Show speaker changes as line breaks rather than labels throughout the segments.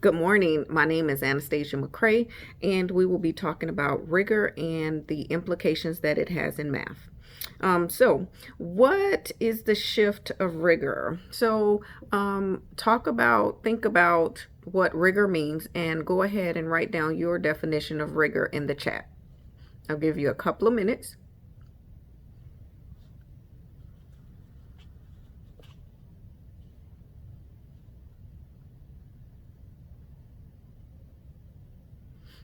Good morning. My name is Anastasia McCrae, and we will be talking about rigor and the implications that it has in math. What is the shift of rigor? Think about what rigor means, and go ahead and write down your definition of rigor in the chat. I'll give you a couple of minutes.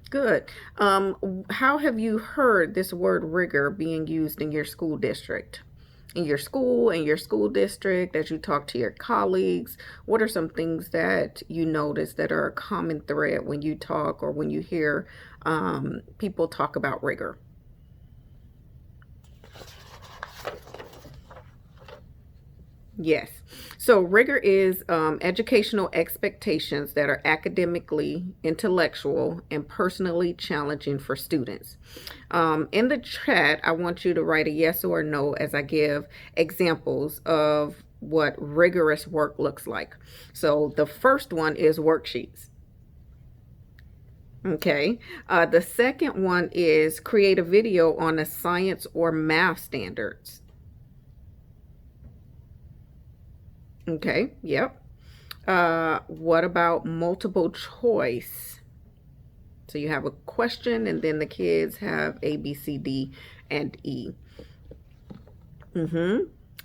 Good. How have you heard this word rigor being used in your school district? In your school, in your school district, as you talk to your colleagues? What are some things that you notice that are a common thread when you talk or when you hear people talk about rigor? Yes. So rigor is educational expectations that are academically, intellectual, and personally challenging for students. In the chat, I want you to write a yes or no as I give examples of what rigorous work looks like. So the first one is worksheets. Okay. The second one is create a video on a science or math standards. Okay. Yep. What about multiple choice? So you have a question and then the kids have A, B, C, D, and E.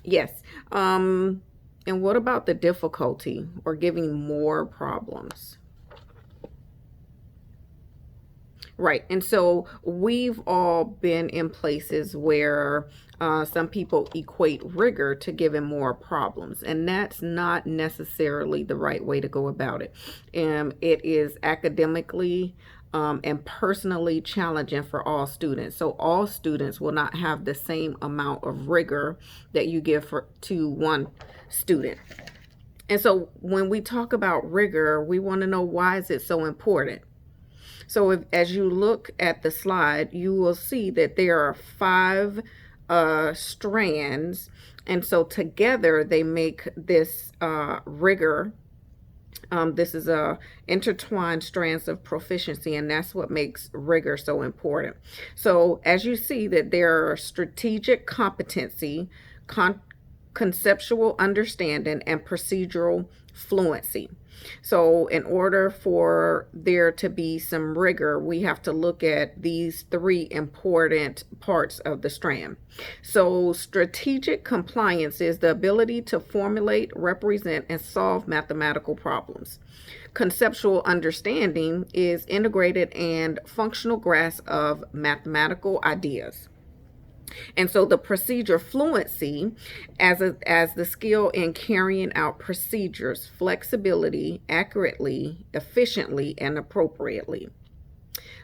Yes. And what about the difficulty or giving more problems? Right. And so we've all been in places where some people equate rigor to giving more problems, and that's not necessarily the right way to go about it. It is academically and personally challenging for all students. So all students will not have the same amount of rigor that you give to one student. And so when we talk about rigor, we want to know, why is it so important? So as you look at the slide, you will see that there are five strands. And so together they make this rigor. This is a intertwined strands of proficiency, and that's what makes rigor so important. So as you see that there are strategic competency, conceptual understanding, and procedural fluency. So in order for there to be some rigor, we have to look at these three important parts of the strand. So strategic compliance is the ability to formulate, represent, and solve mathematical problems. Conceptual understanding is integrated and functional grasp of mathematical ideas. And so the procedure fluency as the skill in carrying out procedures, flexibility, accurately, efficiently, and appropriately.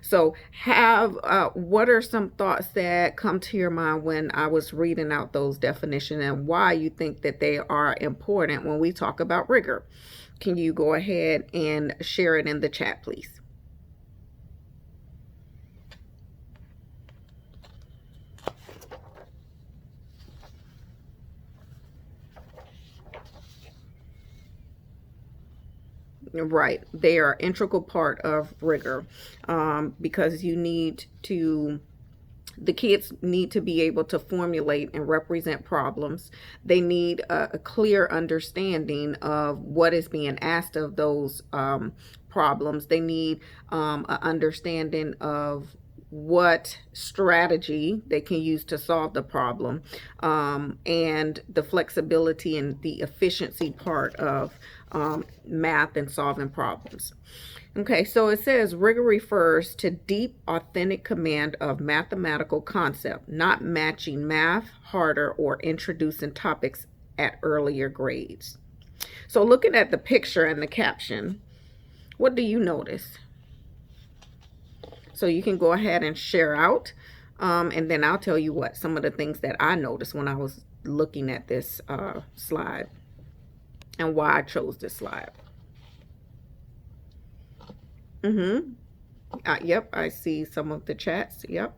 So what are some thoughts that come to your mind when I was reading out those definitions, and why you think that they are important when we talk about rigor? Can you go ahead and share it in the chat, please? Right. They are integral part of rigor, because the kids need to be able to formulate and represent problems. They need a clear understanding of what is being asked of those problems. They need an understanding of what strategy they can use to solve the problem, and the flexibility and the efficiency part of math and solving problems. Okay, so it says rigor refers to deep, authentic command of mathematical concept, not matching math harder or introducing topics at earlier grades. So looking at the picture and the caption, what do you notice? So you can go ahead and share out, and then I'll tell you what some of the things that I noticed when I was looking at this slide and why I chose this slide. Yep, I see some of the chats. Yep.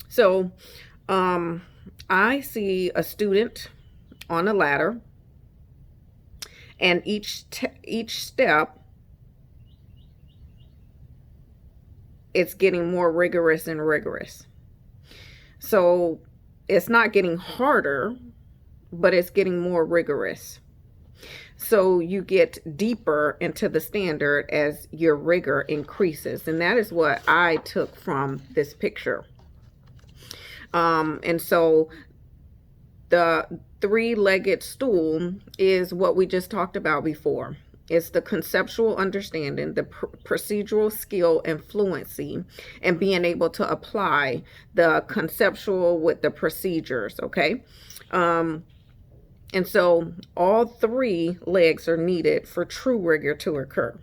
So I see a student on a ladder, And each step, it's getting more rigorous and rigorous. So it's not getting harder, but it's getting more rigorous. So you get deeper into the standard as your rigor increases. And that is what I took from this picture. And so the three-legged stool is what we just talked about before. It's the conceptual understanding, the procedural skill and fluency, and being able to apply the conceptual with the procedures, okay? And so all three legs are needed for true rigor to occur.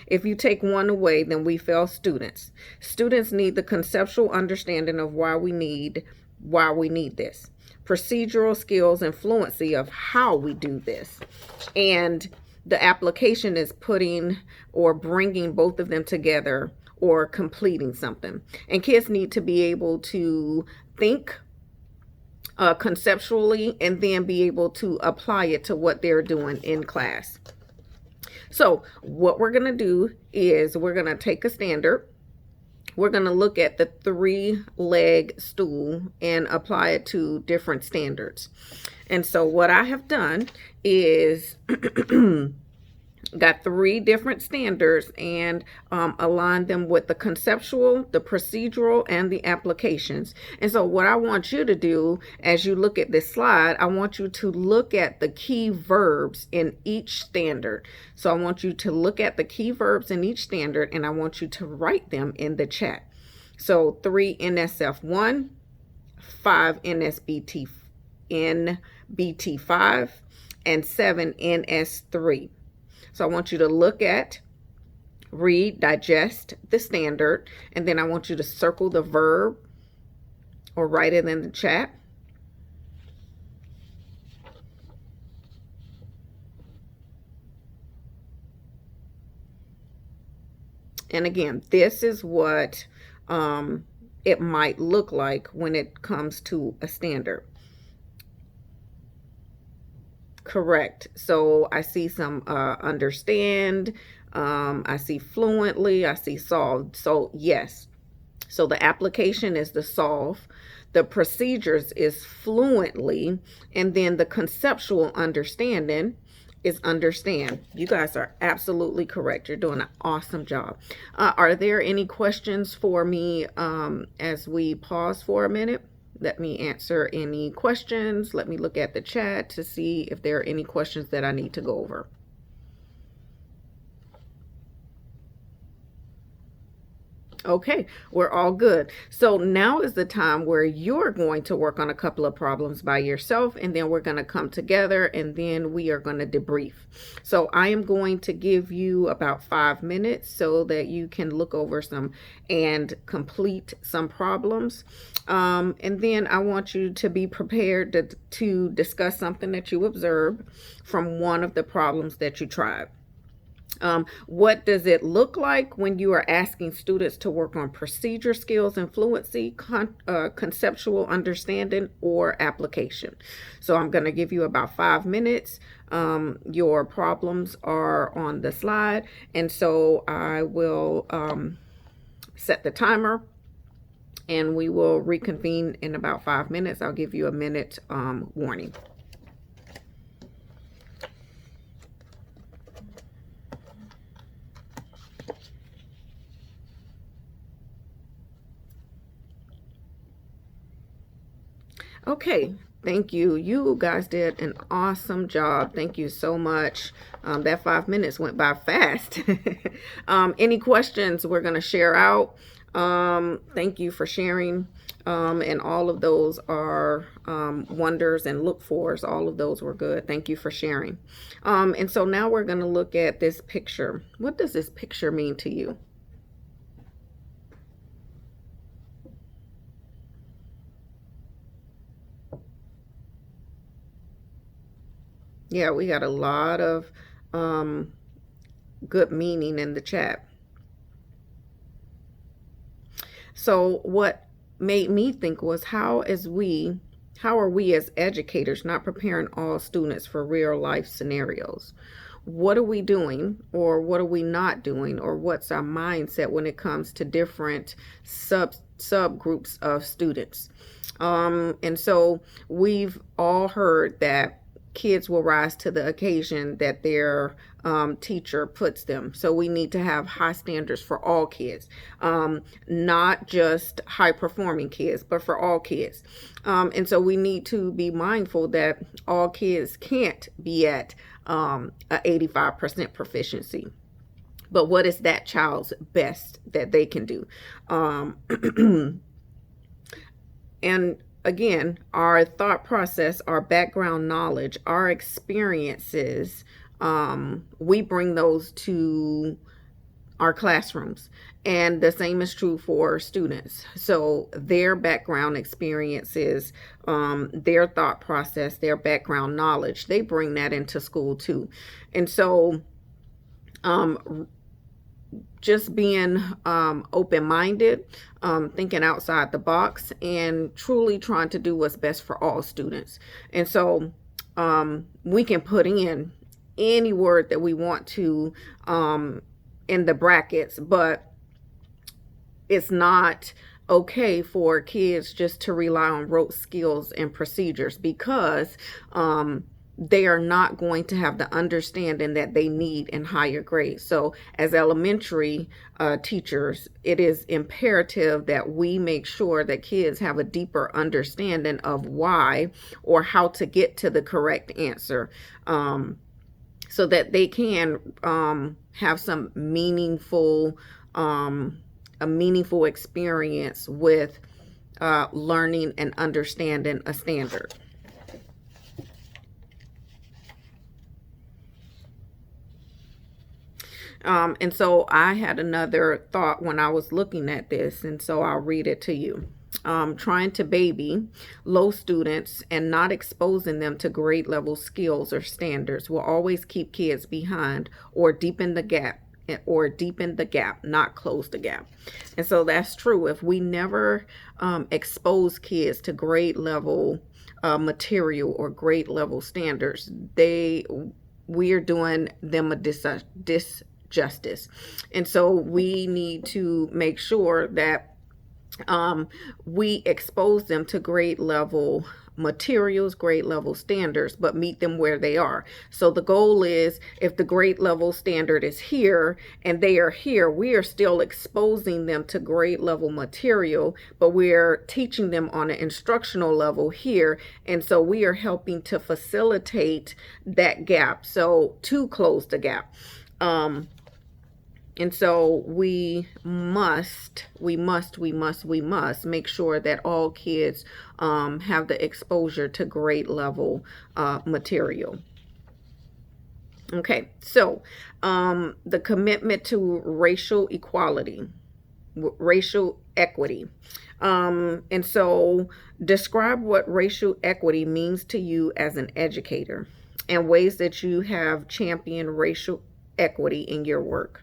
If you take one away, then we fail students. Students need the conceptual understanding of why we need this, procedural skills and fluency of how we do this, and the application is putting or bringing both of them together or completing something. And kids need to be able to think conceptually and then be able to apply it to what they're doing in class. So what we're going to do is we're going to take a standard. We're going to look at the three-leg stool and apply it to different standards. And so what I have done is got three different standards and aligned them with the conceptual, the procedural, and the applications. And so what I want you to do as you look at this slide, I want you to look at the key verbs in each standard. So I want you to look at the key verbs in each standard, and I want you to write them in the chat. So 3 NSF1, 5 NBT5, and 7 NS3. So I want you to look at, read, digest the standard, and then I want you to circle the verb or write it in the chat. And again, this is what it might look like when it comes to a standard. Correct. So I see some understand, I see fluently, I see solved. So yes. So the application is the solve, the procedures is fluently, and then the conceptual understanding is understand. You guys are absolutely correct. You're doing an awesome job. Are there any questions for me as we pause for a minute? Let me answer any questions. Let me look at the chat to see if there are any questions that I need to go over. Okay, we're all good. So now is the time where you're going to work on a couple of problems by yourself, and then we're going to come together and then we are going to debrief. So I am going to give you about 5 minutes so that you can look over some and complete some problems. And then I want you to be prepared to discuss something that you observed from one of the problems that you tried. What does it look like when you are asking students to work on procedure skills and fluency, conceptual understanding, or application? So I'm going to give you about 5 minutes. Your problems are on the slide, and so I will set the timer, and we will reconvene in about 5 minutes. I'll give you a minute warning. Okay, thank you. You guys did an awesome job. Thank you so much. That 5 minutes went by fast. Any questions we're going to share out? Thank you for sharing. And all of those are wonders and look fors. All of those were good. Thank you for sharing. And so now we're going to look at this picture. What does this picture mean to you? Yeah, we got a lot of good meaning in the chat. So what made me think was how, as we How are we as educators not preparing all students for real life scenarios? What are we doing, or what are we not doing, or what's our mindset when it comes to different subgroups of students? And so we've all heard that kids will rise to the occasion that their teacher puts them. So we need to have high standards for all kids, not just high performing kids, but for all kids. And so we need to be mindful that all kids can't be at a 85% proficiency. But what is that child's best that they can do? And again, our thought process, our background knowledge, our experiences, we bring those to our classrooms. And the same is true for students. So their background experiences, their thought process, their background knowledge, they bring that into school too. And so just being open-minded, thinking outside the box, and truly trying to do what's best for all students. And so we can put in any word that we want to in the brackets, but it's not okay for kids just to rely on rote skills and procedures, because they are not going to have the understanding that they need in higher grades. So as elementary teachers, it is imperative that we make sure that kids have a deeper understanding of why, or how to get to the correct answer, so that they can have some meaningful a meaningful experience with learning and understanding a standard. And so I had another thought when I was looking at this, and so I'll read it to you. Trying to baby low students and not exposing them to grade level skills or standards will always keep kids behind, or deepen the gap, not close the gap. And so that's true. If we never expose kids to grade level material or grade level standards, we are doing them a disjustice. And so we need to make sure that we expose them to grade level materials, grade level standards, but meet them where they are. So the goal is, if the grade level standard is here and they are here, we are still exposing them to grade level material, but we're teaching them on an instructional level here. And so we are helping to facilitate that gap, so to close the gap. And so we must make sure that all kids have the exposure to grade level material. Okay, so the commitment to racial equality, racial equity. And so describe what racial equity means to you as an educator, and ways that you have championed racial equity in your work.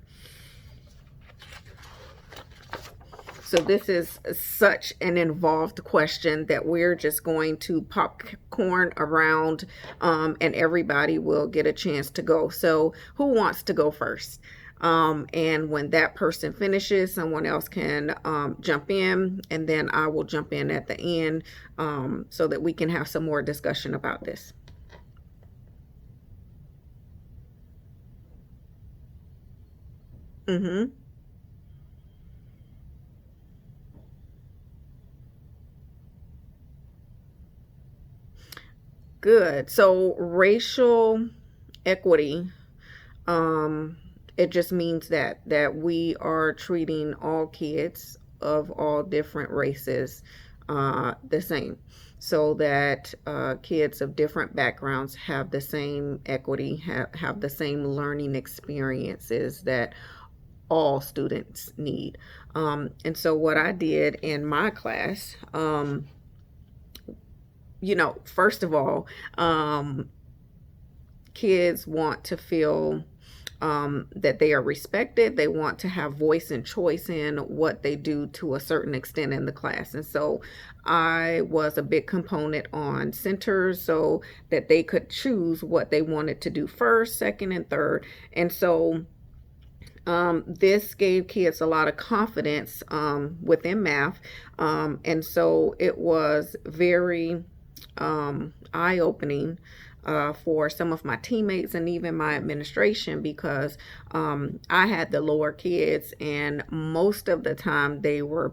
So this is such an involved question that we're just going to popcorn around, and everybody will get a chance to go. So who wants to go first? And when that person finishes, someone else can jump in, and then I will jump in at the end, so that we can have some more discussion about this. Mm-hmm. Good. So racial equity, it just means that we are treating all kids of all different races the same, so that kids of different backgrounds have the same equity, have the same learning experiences that all students need. And so what I did in my class, first of all, kids want to feel that they are respected. They want to have voice and choice in what they do to a certain extent in the class. And so I was a big component on centers so that they could choose what they wanted to do first, second, and third. And so this gave kids a lot of confidence within math. And so it was very eye-opening for some of my teammates and even my administration, because I had the lower kids, and most of the time they were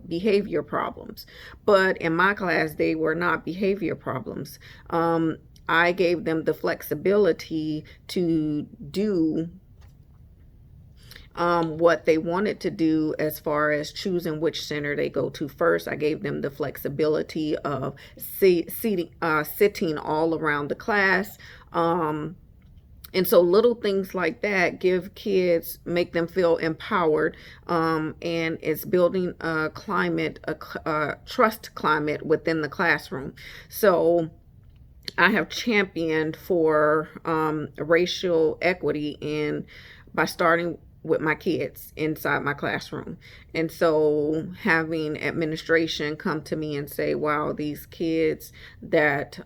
behavior problems. But in my class, they were not behavior problems. I gave them the flexibility to do what they wanted to do as far as choosing which center they go to first. I gave them the flexibility of sitting all around the class. And so little things like that make them feel empowered, and it's building a climate, a trust climate within the classroom. So I have championed for racial equity, and by starting with my kids inside my classroom. And so having administration come to me and say, wow, these kids that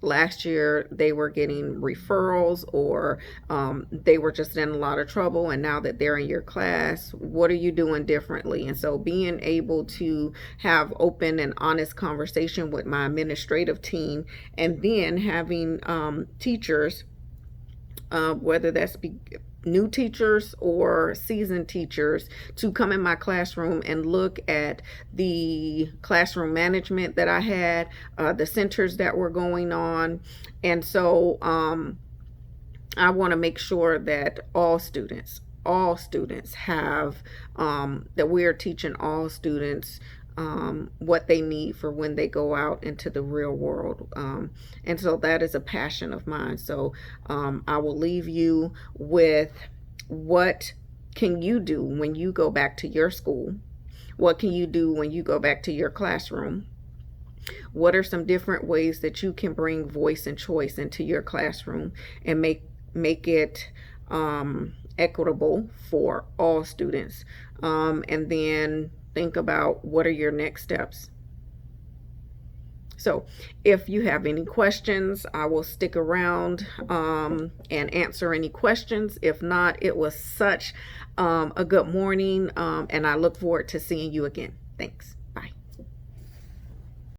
last year they were getting referrals, or they were just in a lot of trouble, and now that they're in your class, what are you doing differently? And so being able to have open and honest conversation with my administrative team, and then having teachers, whether that's new teachers or seasoned teachers, to come in my classroom and look at the classroom management that I had, the centers that were going on. And so I want to make sure that all students have, that we are teaching all students what they need for when they go out into the real world. And so that is a passion of mine. So I will leave you with, what can you do when you go back to your school? What can you do when you go back to your classroom? What are some different ways that you can bring voice and choice into your classroom and make it equitable for all students? And then think about, what are your next steps? So if you have any questions, I will stick around and answer any questions. If not, it was such a good morning, and I look forward to seeing you again. Thanks.